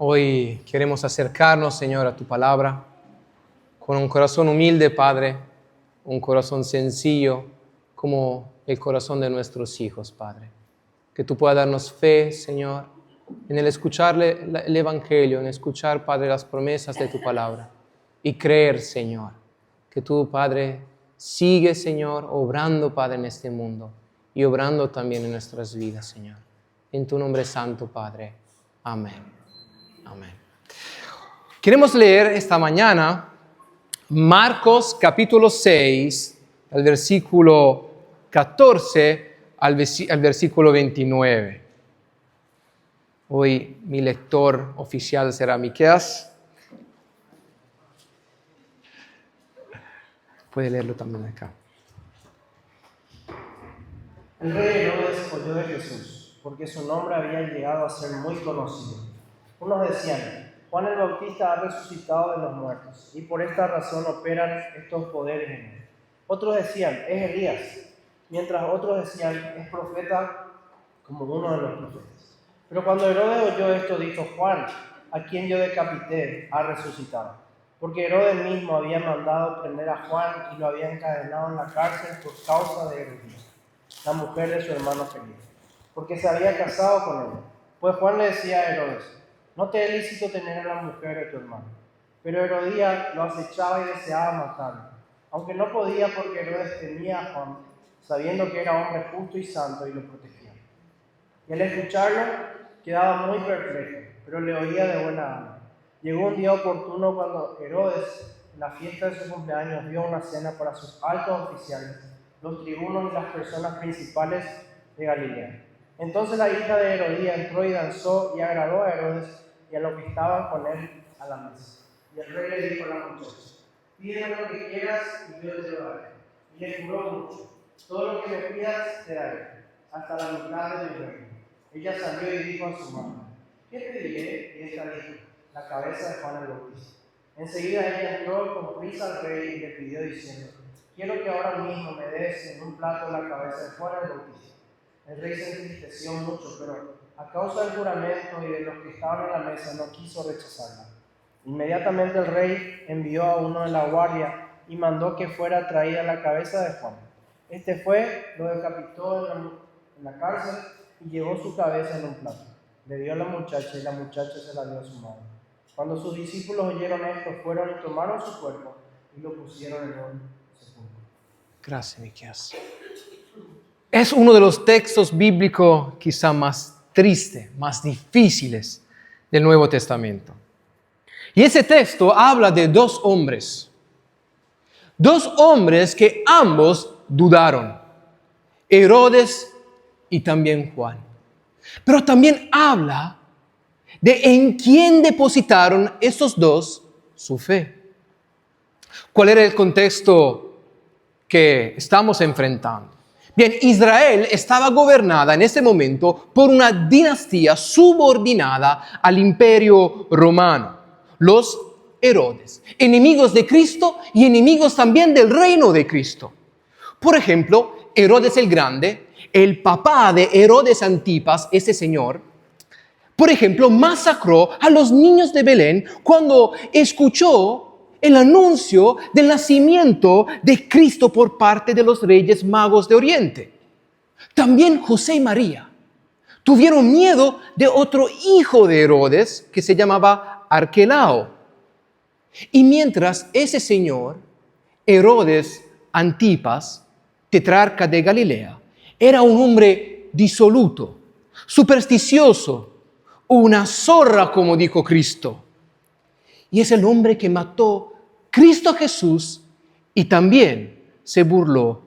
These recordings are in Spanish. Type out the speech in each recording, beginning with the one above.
Hoy queremos acercarnos, Señor, a tu palabra con un corazón humilde, Padre, un corazón sencillo como el corazón de nuestros hijos, Padre. Que tú puedas darnos fe, Señor, en el escuchar el Evangelio, en escuchar, Padre, las promesas de tu palabra y creer, Señor, que tú, Padre, sigues, Señor, obrando, Padre, en este mundo y obrando también en nuestras vidas, Señor. En tu nombre santo, Padre. Amén. Amén. Queremos leer esta mañana Marcos capítulo 6, al versículo 14 al versículo 29. Hoy mi lector oficial será Miqueas. Puede leerlo también acá. El rey Herodes oyó de Jesús, porque su nombre había llegado a ser muy conocido. Unos decían: Juan el Bautista ha resucitado de los muertos, y por esta razón operan estos poderes en él. Otros decían: es Elías, mientras otros decían: es profeta como uno de los profetas. Pero cuando Herodes oyó esto, dijo: Juan, a quien yo decapité, ha resucitado. Porque Herodes mismo había mandado prender a Juan y lo había encadenado en la cárcel por causa de Herodías, la mujer de su hermano Felipe, porque se había casado con él. Pues Juan le decía a Herodes: no te es lícito tener a la mujer de tu hermano. Pero Herodías lo acechaba y deseaba matarlo, aunque no podía porque Herodes temía a Juan, sabiendo que era hombre justo y santo, y lo protegía. Y al escucharlo quedaba muy perplejo, pero le oía de buena gana. Llegó un día oportuno cuando Herodes, en la fiesta de su cumpleaños, dio una cena para sus altos oficiales, los tribunos y las personas principales de Galilea. Entonces la hija de Herodías entró y danzó y agradó a Herodes y a los que estaban con él a la mesa. Y el rey le dijo a la muchacha: pídeme lo que quieras y yo te lo daré. Y le juró mucho: todo lo que me pidas te daré, hasta la mitad de mi reino. Ella salió y dijo a su madre: ¿qué te diré? Y esta dijo: la cabeza de Juan el Bautista. Enseguida ella entró con prisa al rey y le pidió diciendo: quiero que ahora mismo me des en un plato la cabeza de Juan el Bautista. El rey se entristeció mucho, pero a causa del juramento y de los que estaban en la mesa no quiso rechazarla. Inmediatamente el rey envió a uno de la guardia y mandó que fuera traída la cabeza de Juan. Este fue, lo decapitó en la cárcel y llevó su cabeza en un plato. Le dio a la muchacha y la muchacha se la dio a su madre. Cuando sus discípulos oyeron esto, fueron y tomaron su cuerpo y lo pusieron en un sepulcro. Gracias, Miqueas. Es uno de los textos bíblicos quizá más tristes, más difíciles del Nuevo Testamento. Y ese texto habla de dos hombres que ambos dudaron, Herodes y también Juan. Pero también habla de en quién depositaron estos dos su fe. ¿Cuál era el contexto que estamos enfrentando? Bien, Israel estaba gobernada en ese momento por una dinastía subordinada al imperio romano, los Herodes, enemigos de Cristo y enemigos también del reino de Cristo. Por ejemplo, Herodes el Grande, el papá de Herodes Antipas, ese señor, por ejemplo, masacró a los niños de Belén cuando escuchó el anuncio del nacimiento de Cristo por parte de los reyes magos de Oriente. También José y María tuvieron miedo de otro hijo de Herodes que se llamaba Arquelao. Y mientras ese señor, Herodes Antipas, tetrarca de Galilea, era un hombre disoluto, supersticioso, una zorra, como dijo Cristo. Y es el hombre que mató Cristo Jesús y también se burló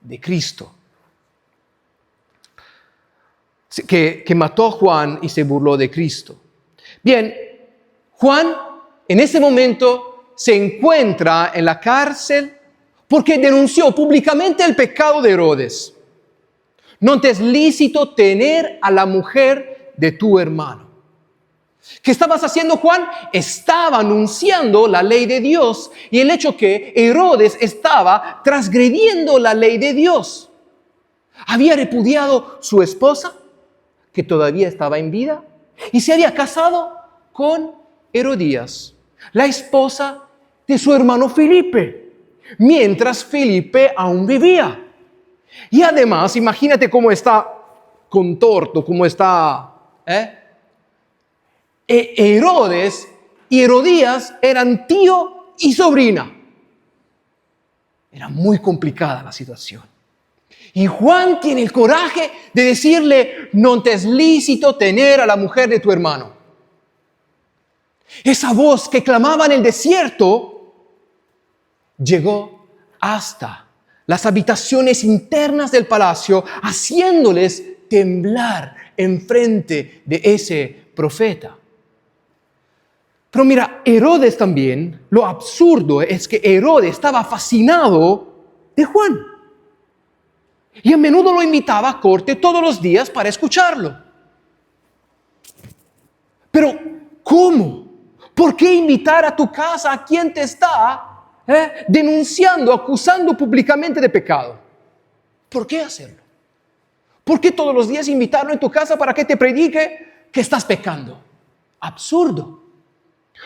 de Cristo. Que mató a Juan y se burló de Cristo. Bien, Juan en ese momento se encuentra en la cárcel porque denunció públicamente el pecado de Herodes. No te es lícito tener a la mujer de tu hermano. ¿Qué estabas haciendo, Juan? Estaba anunciando la ley de Dios y el hecho que Herodes estaba transgrediendo la ley de Dios. Había repudiado su esposa, que todavía estaba en vida, y se había casado con Herodías, la esposa de su hermano Felipe, mientras Felipe aún vivía. Y además, imagínate cómo está contorto, cómo está. Herodes y Herodías eran tío y sobrina. Era muy complicada la situación. Y Juan tiene el coraje de decirle: no te es lícito tener a la mujer de tu hermano. Esa voz que clamaba en el desierto llegó hasta las habitaciones internas del palacio, haciéndoles temblar enfrente de ese profeta. Pero mira, Herodes también, lo absurdo es que Herodes estaba fascinado de Juan. Y a menudo lo invitaba a corte todos los días para escucharlo. Pero, ¿cómo? ¿Por qué invitar a tu casa a quien te está denunciando, acusando públicamente de pecado? ¿Por qué hacerlo? ¿Por qué todos los días invitarlo en tu casa para que te predique que estás pecando? Absurdo.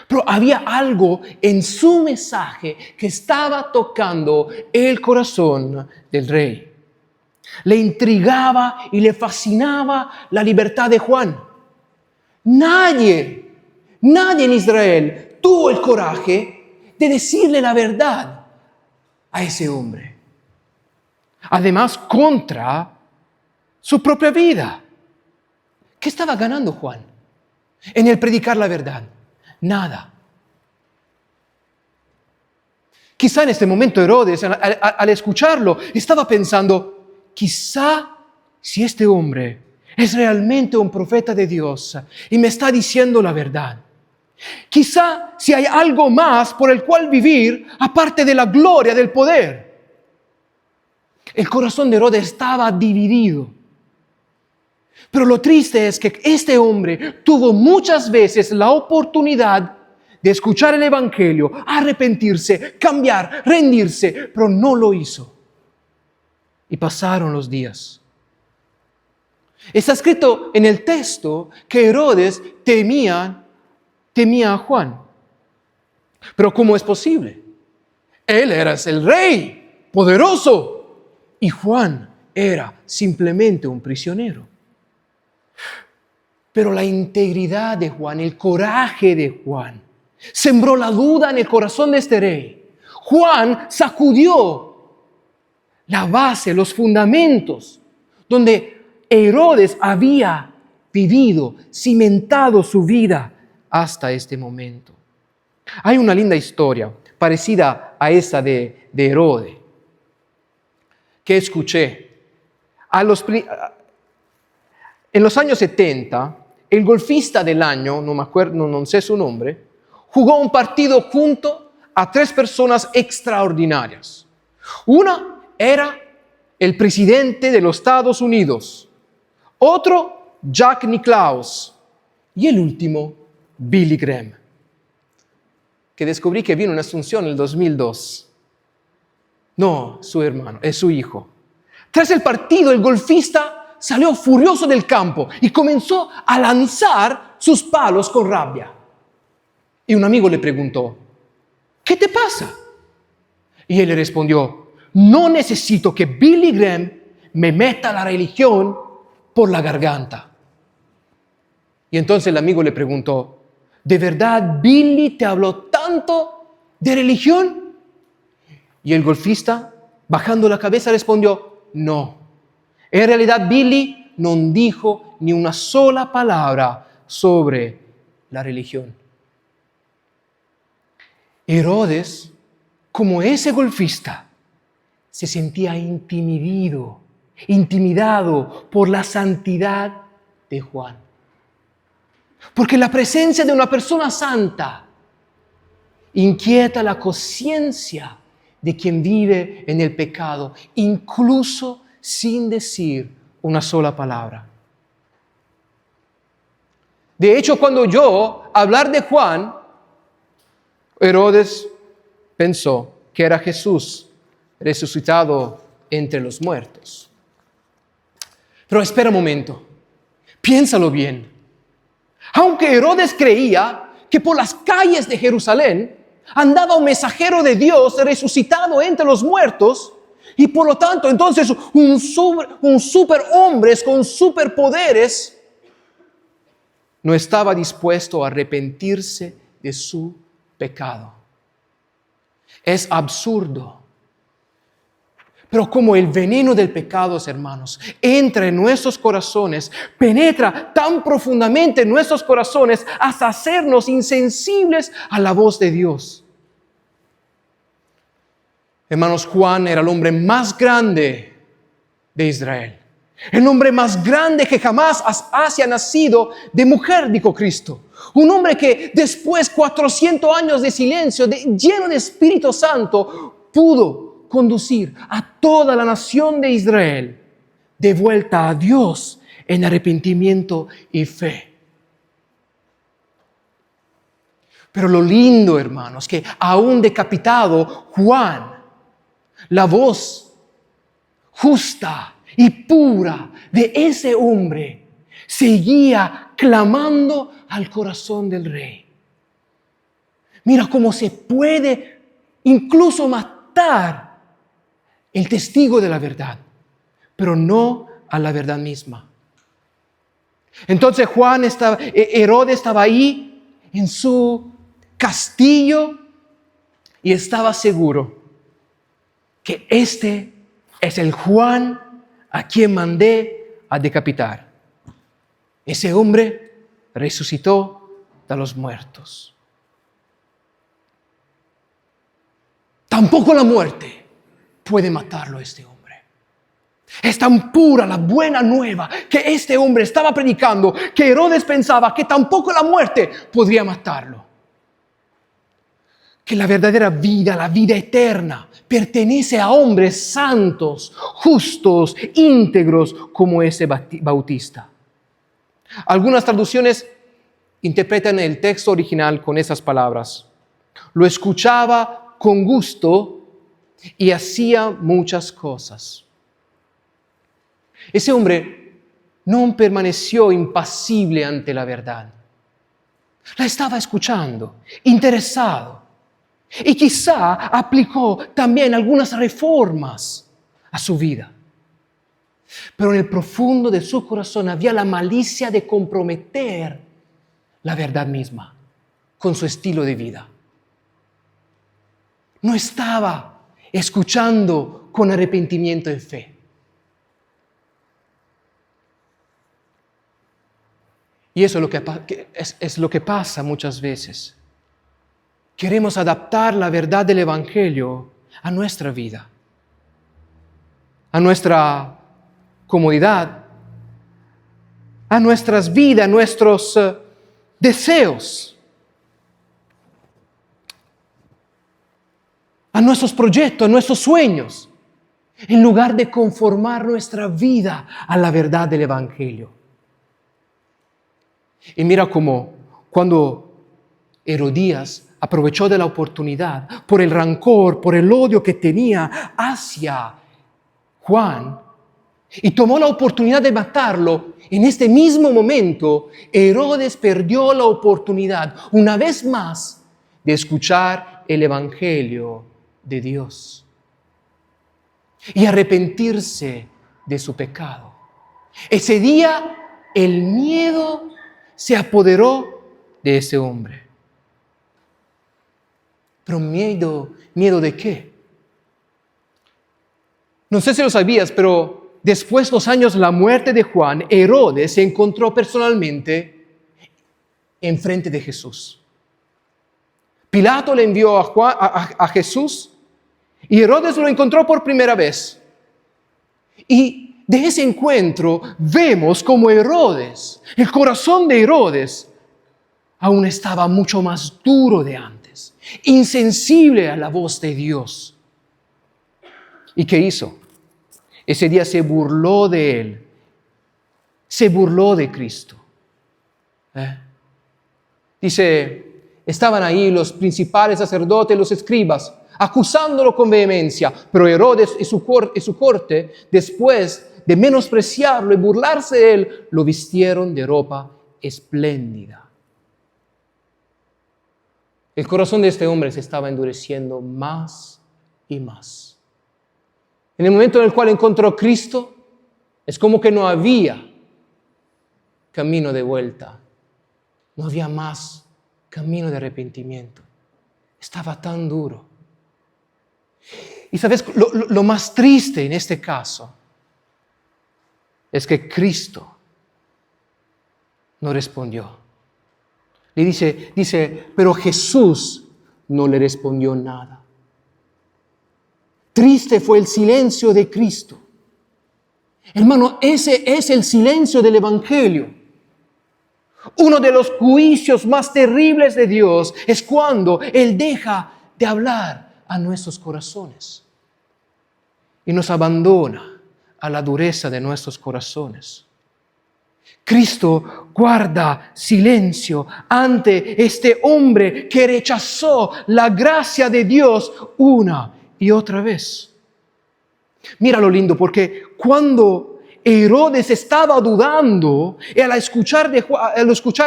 Pero había algo en su mensaje que estaba tocando el corazón del rey. Le intrigaba y le fascinaba la libertad de Juan. Nadie en Israel tuvo el coraje de decirle la verdad a ese hombre. Además, contra su propia vida. ¿Qué estaba ganando Juan en el predicar la verdad? Nada. Quizá en este momento Herodes, al escucharlo, estaba pensando: quizá si este hombre es realmente un profeta de Dios y me está diciendo la verdad, quizá si hay algo más por el cual vivir aparte de la gloria del poder. El corazón de Herodes estaba dividido. Pero lo triste es que este hombre tuvo muchas veces la oportunidad de escuchar el Evangelio, arrepentirse, cambiar, rendirse, pero no lo hizo. Y pasaron los días. Está escrito en el texto que Herodes temía a Juan. Pero ¿cómo es posible? Él era el rey, poderoso, y Juan era simplemente un prisionero. Pero la integridad de Juan, el coraje de Juan, sembró la duda en el corazón de este rey. Juan sacudió la base, los fundamentos, donde Herodes había vivido, cimentado su vida hasta este momento. Hay una linda historia parecida a esa de Herodes que escuché. En los años 70, el golfista del año, no sé su nombre, jugó un partido junto a 3 personas extraordinarias. Una era el presidente de los Estados Unidos, otro Jack Nicklaus y el último Billy Graham, que descubrí que vino en Asunción en el 2002. No, su hijo. Tras el partido, el golfista salió furioso del campo y comenzó a lanzar sus palos con rabia. Y un amigo le preguntó: ¿qué te pasa? Y él le respondió: no necesito que Billy Graham me meta la religión por la garganta. Y entonces el amigo le preguntó: ¿de verdad Billy te habló tanto de religión? Y el golfista, bajando la cabeza, respondió: no. En realidad Billy no dijo ni una sola palabra sobre la religión. Herodes, como ese golfista, se sentía intimidado por la santidad de Juan. Porque la presencia de una persona santa inquieta la conciencia de quien vive en el pecado, incluso sin decir una sola palabra. De hecho, cuando oyó hablar de Juan, Herodes pensó que era Jesús resucitado entre los muertos. Pero espera un momento, piénsalo bien. Aunque Herodes creía que por las calles de Jerusalén andaba un mensajero de Dios resucitado entre los muertos, y por lo tanto entonces un superhombre con superpoderes, no estaba dispuesto a arrepentirse de su pecado. Es absurdo. Pero como el veneno del pecado, hermanos, entra en nuestros corazones, penetra tan profundamente en nuestros corazones hasta hacernos insensibles a la voz de Dios. Hermanos, Juan era el hombre más grande de Israel. El hombre más grande que jamás haya nacido de mujer, dijo Cristo. Un hombre que después 400 años de silencio, lleno de Espíritu Santo, pudo conducir a toda la nación de Israel de vuelta a Dios en arrepentimiento y fe. Pero lo lindo, hermanos, que aún decapitado, Juan, la voz justa y pura de ese hombre, seguía clamando al corazón del rey. Mira cómo se puede incluso matar el testigo de la verdad, pero no a la verdad misma. Entonces Herodes estaba ahí en su castillo y estaba seguro que este es el Juan a quien mandé a decapitar. Ese hombre resucitó de los muertos. Tampoco la muerte puede matarlo a este hombre. Es tan pura la buena nueva que este hombre estaba predicando que Herodes pensaba que tampoco la muerte podría matarlo. Que la verdadera vida, la vida eterna, pertenece a hombres santos, justos, íntegros como ese Bautista. Algunas traducciones interpretan el texto original con esas palabras. Lo escuchaba con gusto y hacía muchas cosas. Ese hombre no permaneció impasible ante la verdad. La estaba escuchando, interesado. Y quizá aplicó también algunas reformas a su vida. Pero en el profundo de su corazón había la malicia de comprometer la verdad misma con su estilo de vida. No estaba escuchando con arrepentimiento y fe. Y eso es lo que pasa muchas veces. Queremos adaptar la verdad del Evangelio a nuestra vida, a nuestra comodidad, a nuestras vidas, a nuestros deseos, a nuestros proyectos, a nuestros sueños, en lugar de conformar nuestra vida a la verdad del Evangelio. Y mira cómo cuando Herodías aprovechó de la oportunidad por el rancor, por el odio que tenía hacia Juan y tomó la oportunidad de matarlo, en este mismo momento Herodes perdió la oportunidad una vez más de escuchar el Evangelio de Dios y arrepentirse de su pecado. Ese día el miedo se apoderó de ese hombre. Pero ¿miedo de qué? No sé si lo sabías, pero después de 2 años de la muerte de Juan, Herodes se encontró personalmente enfrente de Jesús. Pilato le envió a Jesús y Herodes lo encontró por primera vez. Y de ese encuentro vemos como Herodes, el corazón de Herodes, aún estaba mucho más duro de antes, insensible a la voz de Dios. ¿Y qué hizo? Ese día se burló de él, se burló de Cristo. Dice, estaban ahí los principales sacerdotes, los escribas, acusándolo con vehemencia, pero Herodes y su corte, después de menospreciarlo y burlarse de él, lo vistieron de ropa espléndida. El corazón de este hombre se estaba endureciendo más y más. En el momento en el cual encontró a Cristo, es como que no había camino de vuelta. No había más camino de arrepentimiento. Estaba tan duro. Y sabes, lo más triste en este caso es que Cristo no respondió. Le dice, pero Jesús no le respondió nada. Triste fue el silencio de Cristo. Hermano, ese es el silencio del Evangelio. Uno de los juicios más terribles de Dios es cuando Él deja de hablar a nuestros corazones y nos abandona a la dureza de nuestros corazones. Cristo guarda silencio ante este hombre que rechazó la gracia de Dios una y otra vez. Mira lo lindo, porque cuando Herodes estaba dudando y al escuchar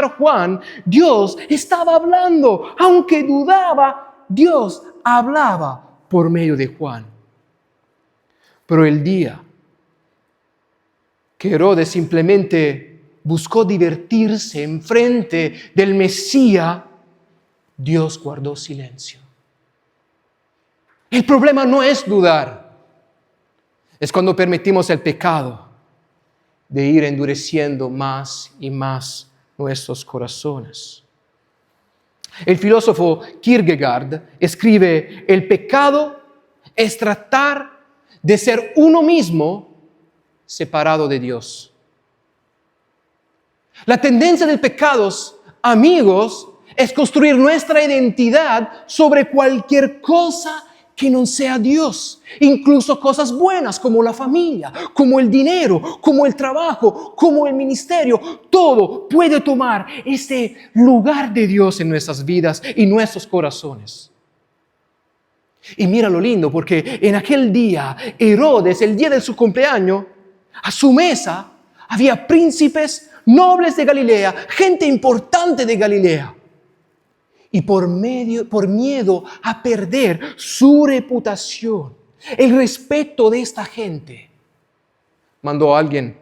a Juan, Dios estaba hablando. Aunque dudaba, Dios hablaba por medio de Juan. Pero el día que Herodes simplemente buscó divertirse en frente del Mesías, Dios guardó silencio. El problema no es dudar, es cuando permitimos el pecado de ir endureciendo más y más nuestros corazones. El filósofo Kierkegaard escribe: el pecado es tratar de ser uno mismo separado de Dios. La tendencia del pecado, amigos, es construir nuestra identidad sobre cualquier cosa que no sea Dios, incluso cosas buenas como la familia, como el dinero, como el trabajo, como el ministerio. Todo puede tomar ese lugar de Dios en nuestras vidas y nuestros corazones. Y mira lo lindo, porque en aquel día, Herodes, el día de su cumpleaños, a su mesa había príncipes, nobles de Galilea, gente importante de Galilea. Y por miedo a perder su reputación, el respeto de esta gente, mandó a alguien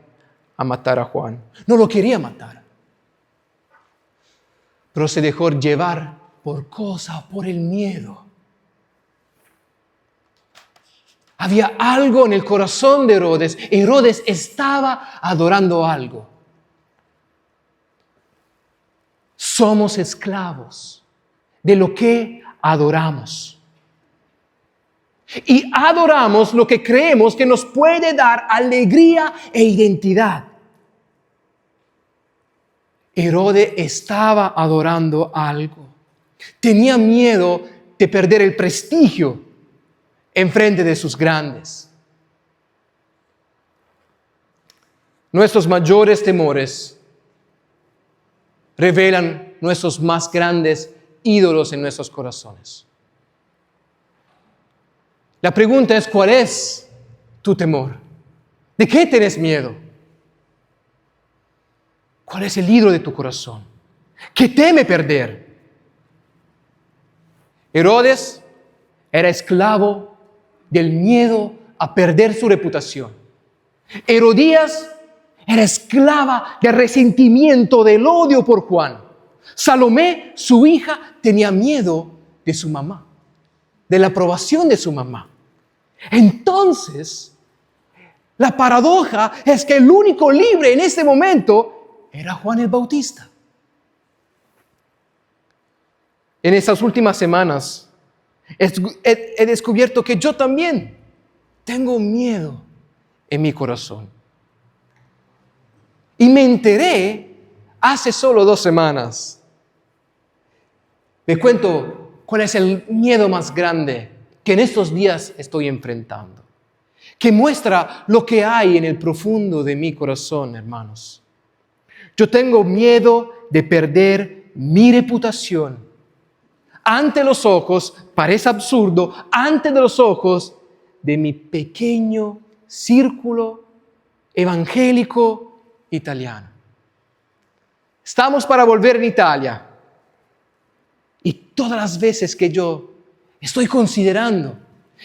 a matar a Juan. No lo quería matar, pero se dejó llevar por el miedo. Había algo en el corazón de Herodes. Herodes estaba adorando algo. Somos esclavos de lo que adoramos. Y adoramos lo que creemos que nos puede dar alegría e identidad. Herodes estaba adorando algo. Tenía miedo de perder el prestigio en frente de sus grandes. Nuestros mayores temores revelan nuestros más grandes ídolos en nuestros corazones. La pregunta es: ¿cuál es tu temor? ¿De qué tienes miedo? ¿Cuál es el ídolo de tu corazón? ¿Qué teme perder? Herodes era esclavo del miedo a perder su reputación. Herodías era esclava del resentimiento, del odio por Juan. Salomé, su hija, tenía miedo de su mamá, de la aprobación de su mamá. Entonces, la paradoja es que el único libre en ese momento era Juan el Bautista. En estas últimas semanas he descubierto que yo también tengo miedo en mi corazón. Y me enteré hace solo 2 semanas. Me cuento cuál es el miedo más grande que en estos días estoy enfrentando, que muestra lo que hay en el profundo de mi corazón, hermanos. Yo tengo miedo de perder mi reputación ante los ojos, parece absurdo, ante los ojos de mi pequeño círculo evangélico italiano. Estamos para volver en Italia. Y todas las veces que yo estoy considerando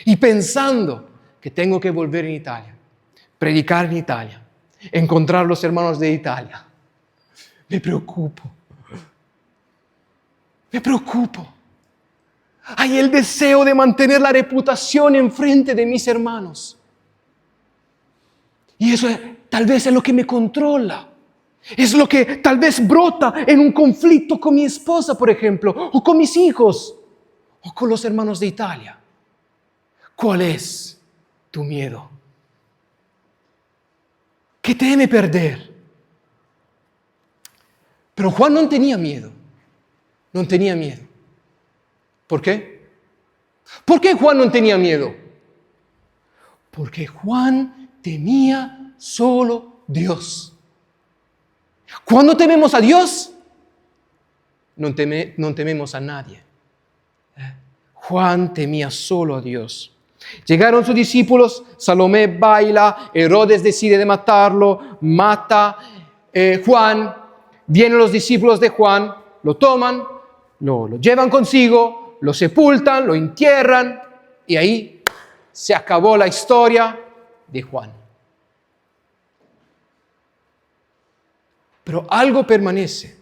y pensando que tengo que volver en Italia, predicar en Italia, encontrar los hermanos de Italia, me preocupo. Me preocupo. Hay el deseo de mantener la reputación enfrente de mis hermanos. Y eso tal vez es lo que me controla. Es lo que tal vez brota en un conflicto con mi esposa, por ejemplo, o con mis hijos, o con los hermanos de Italia. ¿Cuál es tu miedo? ¿Qué teme perder? Pero Juan no tenía miedo. No tenía miedo. ¿Por qué? ¿Por qué Juan no tenía miedo? Porque Juan temía solo Dios. Cuando tememos a Dios, no tememos a nadie. Juan temía solo a Dios. Llegaron sus discípulos, Salomé baila, Herodes decide de matarlo, mata Juan, vienen los discípulos de Juan, lo toman, lo llevan consigo, lo sepultan, lo entierran y ahí se acabó la historia de Juan. Pero algo permanece,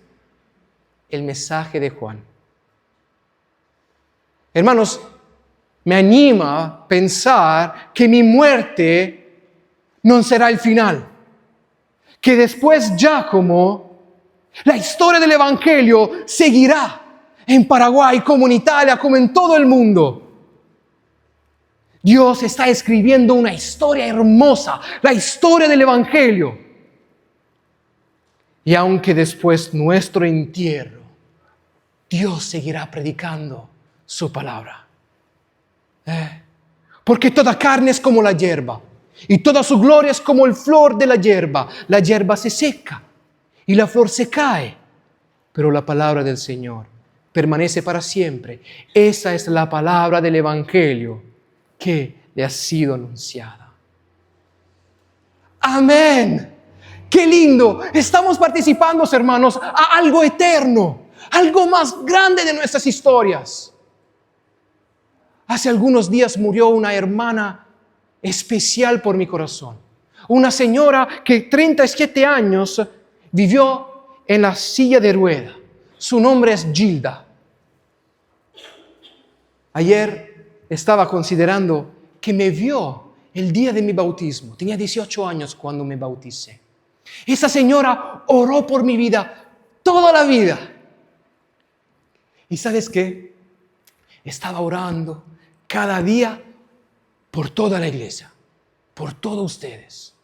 el mensaje de Juan. Hermanos, me anima a pensar que mi muerte no será el final, que después Giacomo, la historia del Evangelio seguirá en Paraguay, como en Italia, como en todo el mundo. Dios está escribiendo una historia hermosa, la historia del Evangelio. Y aunque después nuestro entierro, Dios seguirá predicando su palabra. Porque toda carne es como la hierba, y toda su gloria es como el flor de la hierba. La hierba se seca y la flor se cae, pero la palabra del Señor permanece para siempre. Esa es la palabra del Evangelio que le ha sido anunciada. Amén. ¡Qué lindo! Estamos participando, hermanos, a algo eterno, algo más grande de nuestras historias. Hace algunos días murió una hermana especial por mi corazón. Una señora que 37 años vivió en la silla de rueda. Su nombre es Gilda. Ayer estaba considerando que me vio el día de mi bautismo. Tenía 18 años cuando me bauticé. Esa señora oró por mi vida toda la vida. ¿Y sabes qué? Estaba orando cada día por toda la iglesia, por todos ustedes.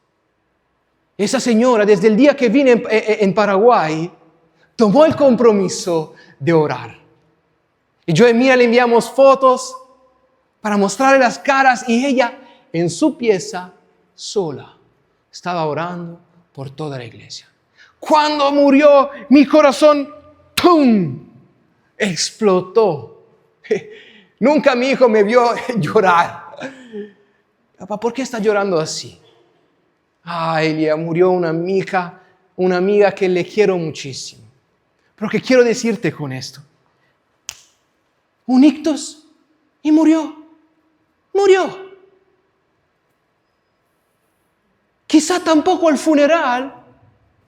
Esa señora, desde el día que vine en Paraguay, tomó el compromiso de orar. Y yo y Mira le enviamos fotos para mostrarle las caras y ella en su pieza sola estaba orando por toda la iglesia. Cuando murió, mi corazón, ¡pum!, explotó. Nunca mi hijo me vio llorar. Papá, ¿por qué está llorando así? Ay, Elia, murió una amiga que le quiero muchísimo. Pero ¿qué quiero decirte con esto? Un ictus y murió. Quizá tampoco al funeral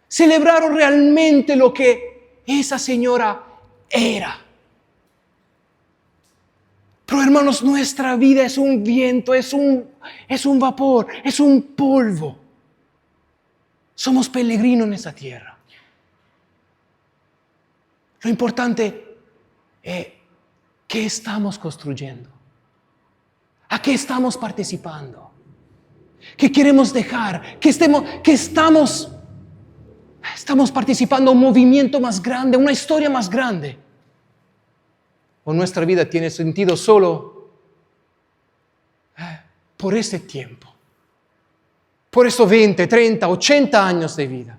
celebraron realmente lo que esa señora era. Pero hermanos, nuestra vida es un viento, es un vapor, es un polvo. Somos peregrinos en esta tierra. Lo importante es qué estamos construyendo, a qué estamos participando, qué queremos dejar, estamos participando en un movimiento más grande, una historia más grande. O nuestra vida tiene sentido solo por ese tiempo, por esos 20, 30, 80 años de vida.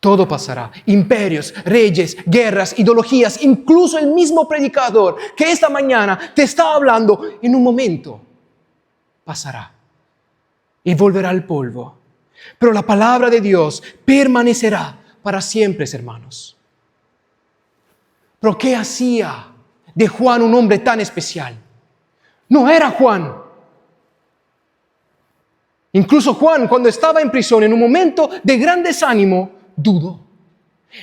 Todo pasará, imperios, reyes, guerras, ideologías, incluso el mismo predicador que esta mañana te está hablando, en un momento pasará. y volverá al polvo. Pero la palabra de Dios permanecerá para siempre, hermanos. Pero ¿qué hacía de Juan un hombre tan especial? No era Juan. Incluso Juan, cuando estaba en prisión, en un momento de gran desánimo, dudó.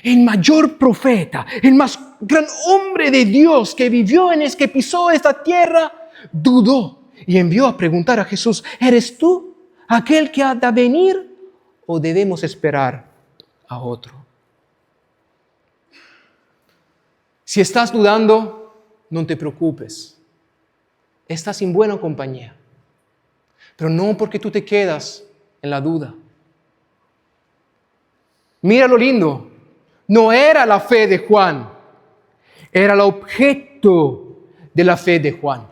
El mayor profeta, el más gran hombre de Dios que vivió que pisó esta tierra, dudó y envió a preguntar a Jesús: ¿eres tú aquel que ha de venir o debemos esperar a otro? Si estás dudando, no te preocupes. Estás en buena compañía. Pero no porque tú te quedas en la duda. Mira lo lindo. No era la fe de Juan, era el objeto de la fe de Juan.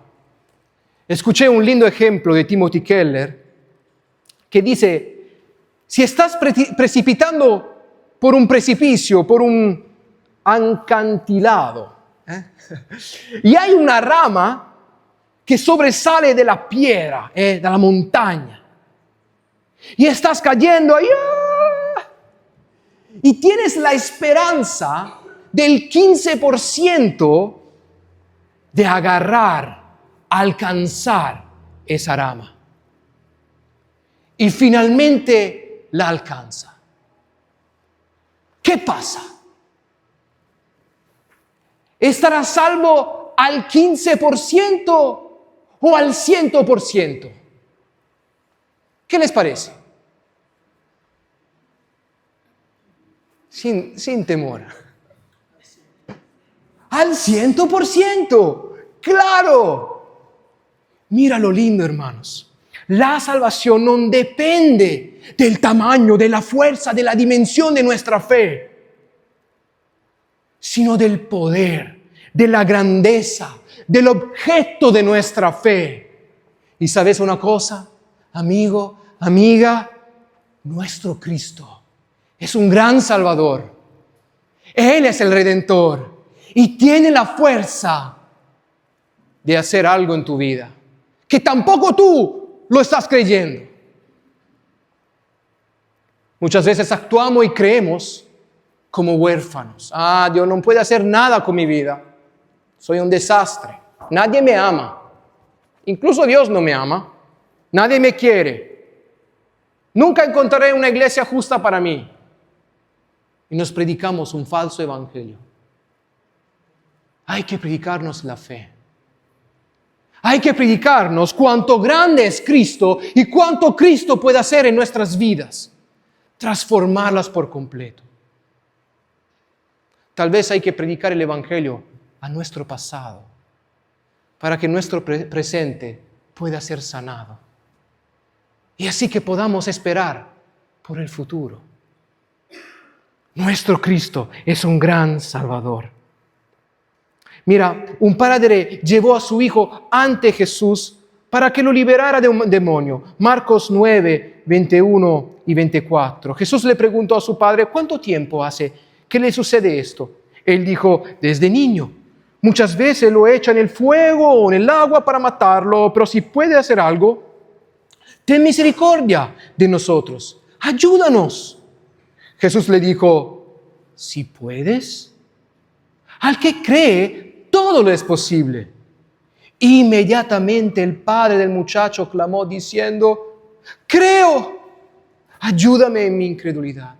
Escuché un lindo ejemplo de Timothy Keller que dice: si estás precipitando por un precipicio, por un acantilado, y hay una rama que sobresale de la piedra, de la montaña, y estás cayendo ahí, y tienes la esperanza del 15% de alcanzar esa rama. Y finalmente la alcanza. ¿Qué pasa? ¿Estará salvo al 15% o al 100%? ¿Qué les parece? Sin temor. Al 100%. ¡Claro! Mira lo lindo, hermanos. La salvación no depende del tamaño, de la fuerza, de la dimensión de nuestra fe, sino del poder, de la grandeza, del objeto de nuestra fe. ¿Y sabes una cosa, amigo, amiga? Nuestro Cristo es un gran Salvador. Él es el Redentor y tiene la fuerza de hacer algo en tu vida que tampoco tú lo estás creyendo. Muchas veces actuamos y creemos como huérfanos. Dios no puede hacer nada con mi vida. Soy un desastre. Nadie me ama. Incluso Dios no me ama. Nadie me quiere. Nunca encontraré una iglesia justa para mí. Y nos predicamos un falso evangelio. Hay que predicarnos la fe. Hay que predicarnos cuánto grande es Cristo y cuánto Cristo puede hacer en nuestras vidas. Transformarlas por completo. Tal vez hay que predicar el evangelio a nuestro pasado para que nuestro presente pueda ser sanado. Y así que podamos esperar por el futuro. Nuestro Cristo es un gran Salvador. Mira, un padre llevó a su hijo ante Jesús para que lo liberara de un demonio. Marcos 9, 21 y 24. Jesús le preguntó a su padre: ¿cuánto tiempo hace que le sucede esto? Él dijo: desde niño. Muchas veces lo echa en el fuego o en el agua para matarlo, pero si puede hacer algo, ten misericordia de nosotros. Ayúdanos. Jesús le dijo: si puedes. Al que cree, todo lo es posible. Inmediatamente el padre del muchacho clamó diciendo: creo, ayúdame en mi incredulidad.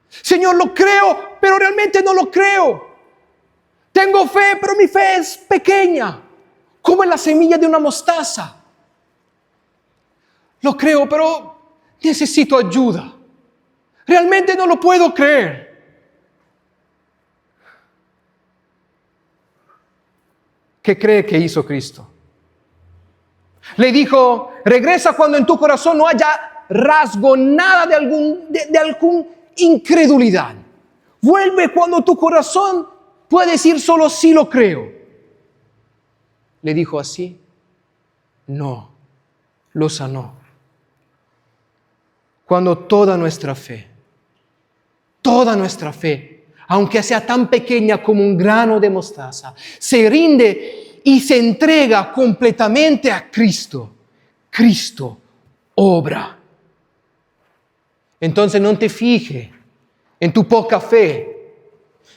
Señor, lo creo, pero realmente no lo creo. Tengo fe, pero mi fe es pequeña, como la semilla de una mostaza. Lo creo, pero necesito ayuda. Realmente no lo puedo creer. ¿Qué cree que hizo Cristo? Le dijo: regresa cuando en tu corazón no haya rasgo, nada de algún incredulidad. Vuelve cuando tu corazón puede decir solo sí lo creo. Le dijo así. No, lo sanó. Cuando toda nuestra fe, aunque sea tan pequeña como un grano de mostaza, se rinde y se entrega completamente a Cristo, Cristo obra. Entonces no te fijes en tu poca fe,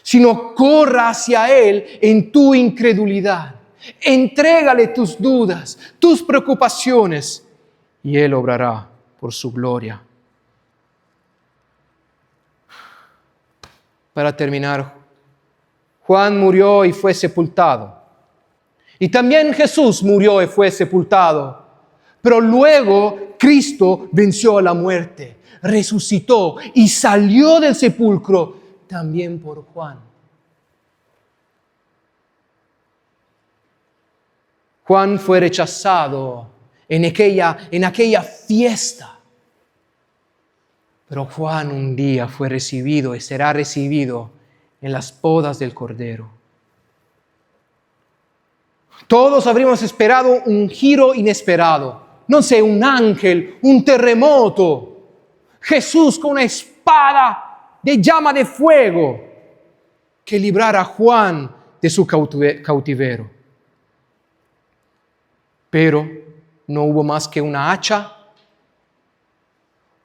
sino corra hacia Él en tu incredulidad. Entrégale tus dudas, tus preocupaciones, y Él obrará por su gloria. Para terminar, Juan murió y fue sepultado. Y también Jesús murió y fue sepultado. Pero luego Cristo venció a la muerte, resucitó y salió del sepulcro también por Juan. Juan fue rechazado en aquella fiesta. Pero Juan un día fue recibido y será recibido en las bodas del Cordero. Todos habríamos esperado un giro inesperado. No sé, un ángel, un terremoto. Jesús con una espada de llama de fuego que librara a Juan de su cautiverio. Pero no hubo más que una hacha,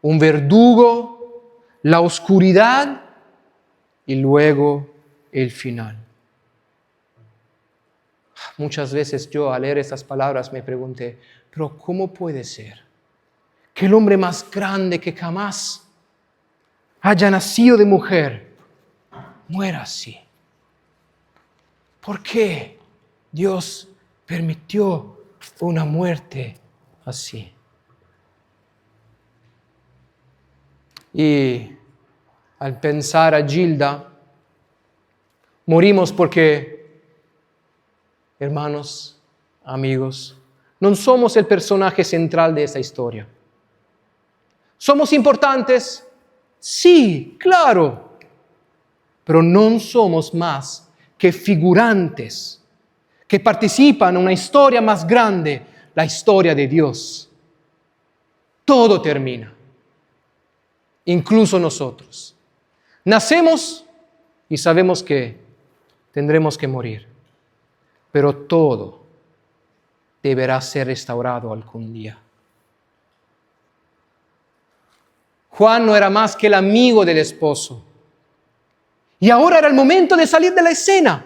un verdugo, la oscuridad y luego el final. Muchas veces yo al leer estas palabras me pregunté, pero ¿cómo puede ser que el hombre más grande que jamás haya nacido de mujer muera así? ¿Por qué Dios permitió una muerte así? Y al pensar a Gilda, morimos porque, hermanos, amigos, no somos el personaje central de esa historia. ¿Somos importantes? Sí, claro, pero no somos más que figurantes que participan en una historia más grande, la historia de Dios. Todo termina, incluso nosotros. Nacemos y sabemos que tendremos que morir, pero todo deberá ser restaurado algún día. Juan no era más que el amigo del esposo. Y ahora era el momento de salir de la escena,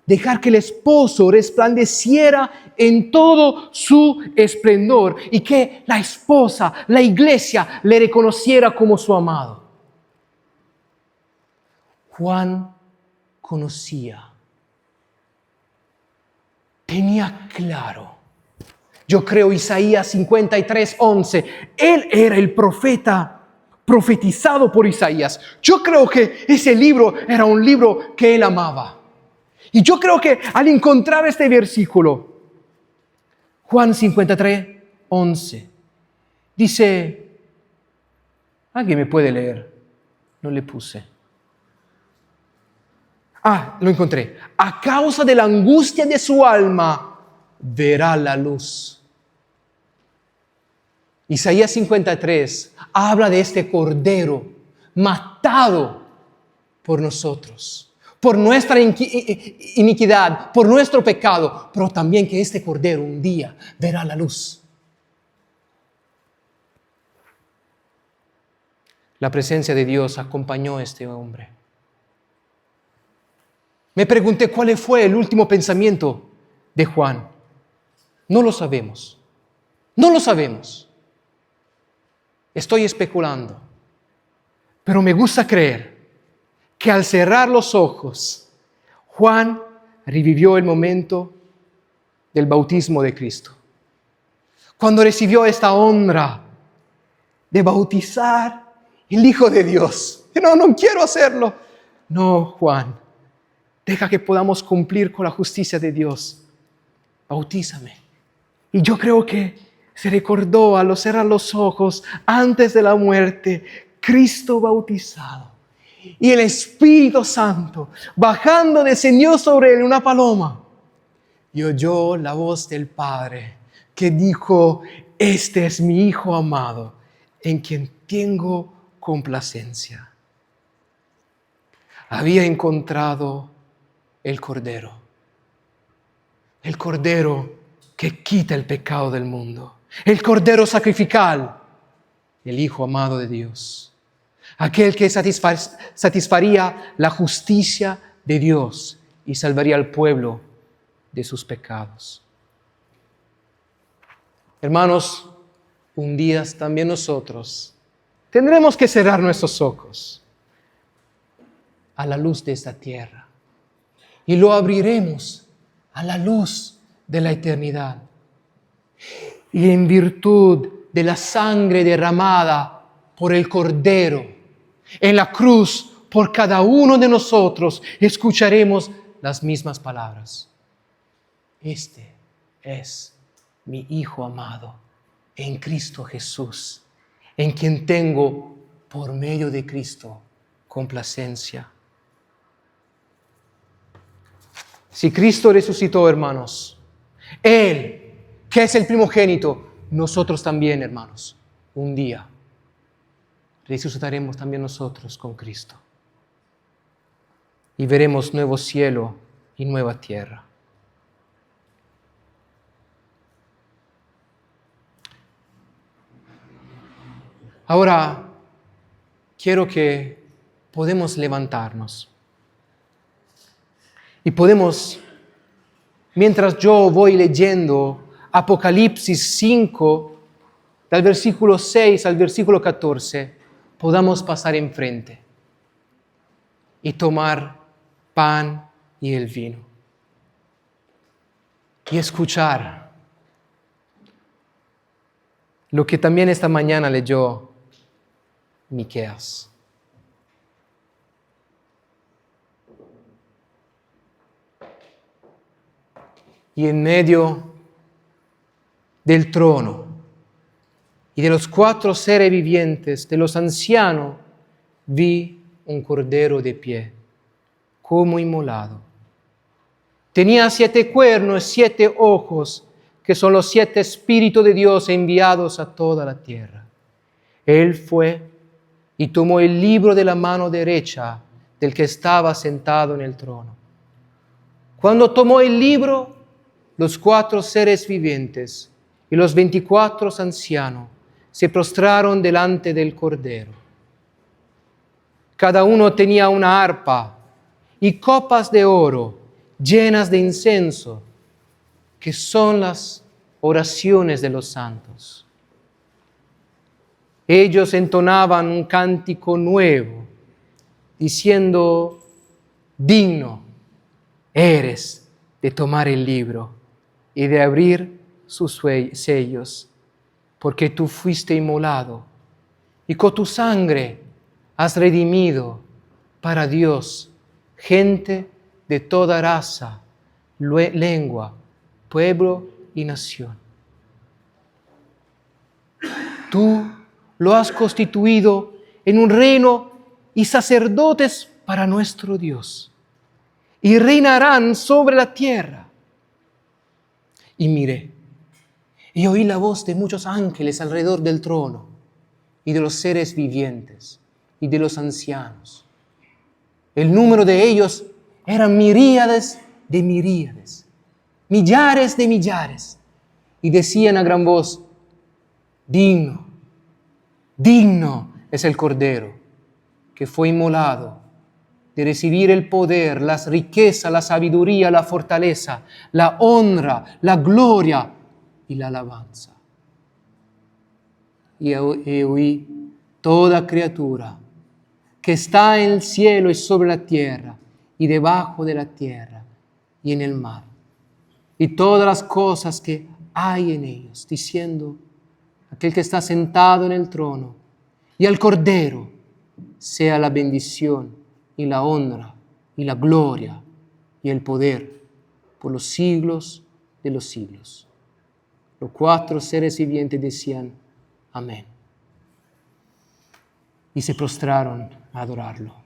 dejar que el esposo resplandeciera en todo su esplendor y que la esposa, la iglesia, le reconociera como su amado. Juan conocía, tenía claro. Yo creo Isaías 53:11. Él era el profeta profetizado por Isaías. Yo creo que ese libro era un libro que él amaba. Y yo creo que al encontrar este versículo, Juan 53:11, dice, ¿alguien me puede leer? No le puse. Lo encontré. A causa de la angustia de su alma, verá la luz. Isaías 53 habla de este cordero matado por nosotros, por nuestra iniquidad, por nuestro pecado, pero también que este cordero un día verá la luz. La presencia de Dios acompañó a este hombre. Me pregunté cuál fue el último pensamiento de Juan. No lo sabemos. No lo sabemos. Estoy especulando. Pero me gusta creer que al cerrar los ojos, Juan revivió el momento del bautismo de Cristo. Cuando recibió esta honra de bautizar el Hijo de Dios. No quiero hacerlo. No, Juan, deja que podamos cumplir con la justicia de Dios. Bautízame. Y yo creo que se recordó al cerrar los ojos antes de la muerte, Cristo bautizado. Y el Espíritu Santo bajando descendió sobre él una paloma. Y oyó la voz del Padre que dijo, este es mi Hijo amado, en quien tengo complacencia. Había encontrado el Cordero que quita el pecado del mundo, el Cordero sacrificial, el Hijo amado de Dios, aquel que satisfaría la justicia de Dios y salvaría al pueblo de sus pecados. Hermanos, un día también nosotros tendremos que cerrar nuestros ojos a la luz de esta tierra y lo abriremos a la luz de la eternidad. Y en virtud de la sangre derramada por el Cordero en la cruz por cada uno de nosotros, escucharemos las mismas palabras. Este es mi Hijo amado en Cristo Jesús, en quien tengo por medio de Cristo complacencia. Si Cristo resucitó, hermanos, Él, que es el primogénito, nosotros también, hermanos, un día resucitaremos también nosotros con Cristo. Y veremos nuevo cielo y nueva tierra. Ahora, quiero que podemos levantarnos. Y podemos, mientras yo voy leyendo Apocalipsis 5, del versículo 6 al versículo 14, podamos pasar enfrente y tomar pan y el vino. Y escuchar lo que también esta mañana leyó Miqueas. Y en medio del trono y de los 4 seres vivientes, de los ancianos, vi un cordero de pie, como inmolado. Tenía 7 cuernos, 7 ojos, que son los 7 espíritus de Dios enviados a toda la tierra. Él fue y tomó el libro de la mano derecha del que estaba sentado en el trono. Cuando tomó el libro, los 4 seres vivientes y los 24 ancianos se prostraron delante del Cordero. Cada uno tenía una arpa y copas de oro llenas de incienso, que son las oraciones de los santos. Ellos entonaban un cántico nuevo, diciendo: digno eres de tomar el libro y de abrir sus sellos, porque tú fuiste inmolado y con tu sangre has redimido para Dios gente de toda raza, lengua, pueblo y nación. Tú lo has constituido en un reino y sacerdotes para nuestro Dios, y reinarán sobre la tierra. Y miré, y oí la voz de muchos ángeles alrededor del trono, y de los seres vivientes, y de los ancianos. El número de ellos eran miríades de miríades, millares de millares, y decían a gran voz: digno, digno es el Cordero que fue inmolado de recibir el poder, las riquezas, la sabiduría, la fortaleza, la honra, la gloria y la alabanza. Y oí toda criatura que está en el cielo y sobre la tierra y debajo de la tierra y en el mar, y todas las cosas que hay en ellos, diciendo: aquel que está sentado en el trono y al Cordero sea la bendición y la honra y la gloria y el poder por los siglos de los siglos. Los 4 seres vivientes decían: amén. Y se prostraron a adorarlo.